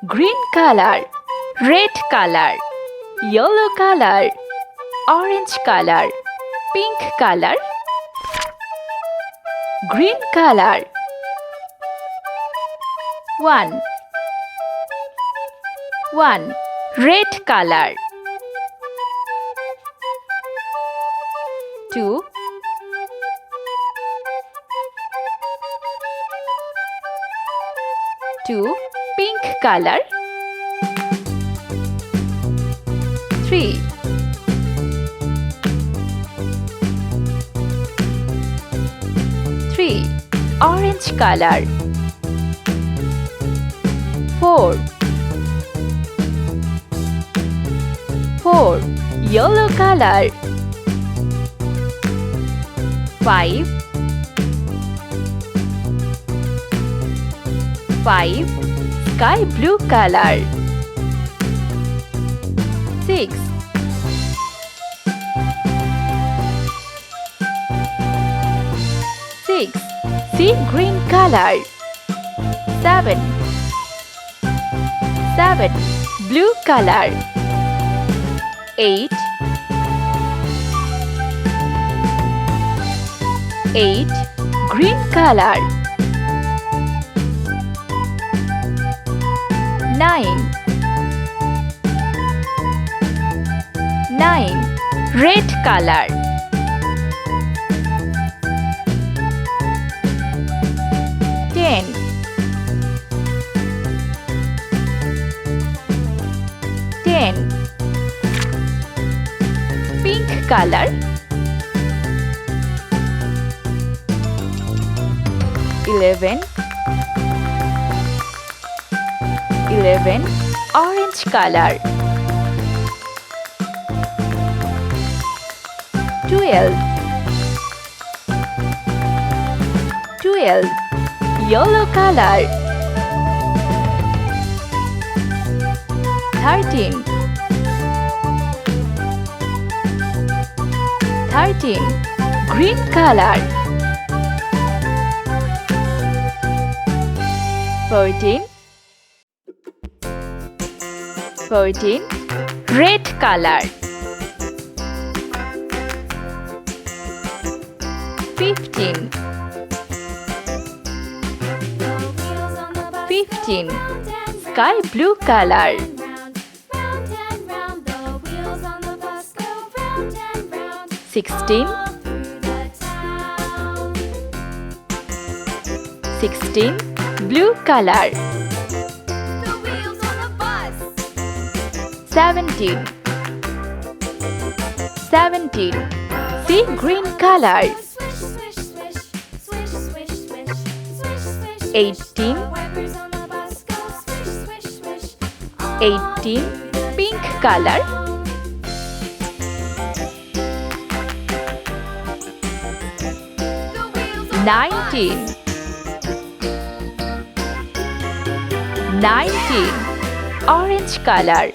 green color, red color, yellow color, orange color, pink color, green color. 1 red color. 2 pink color. 3 orange color. 4 yellow color. 5 sky blue color. 6 sea green color. 7 blue color. 8 green color. 9 red color. 10 pink color. 11 orange color. 12 yellow color. 13 green color. 14 red color. 15 sky blue color. 16 blue color. 17 sea green color. 18 pink color. 19 orange color.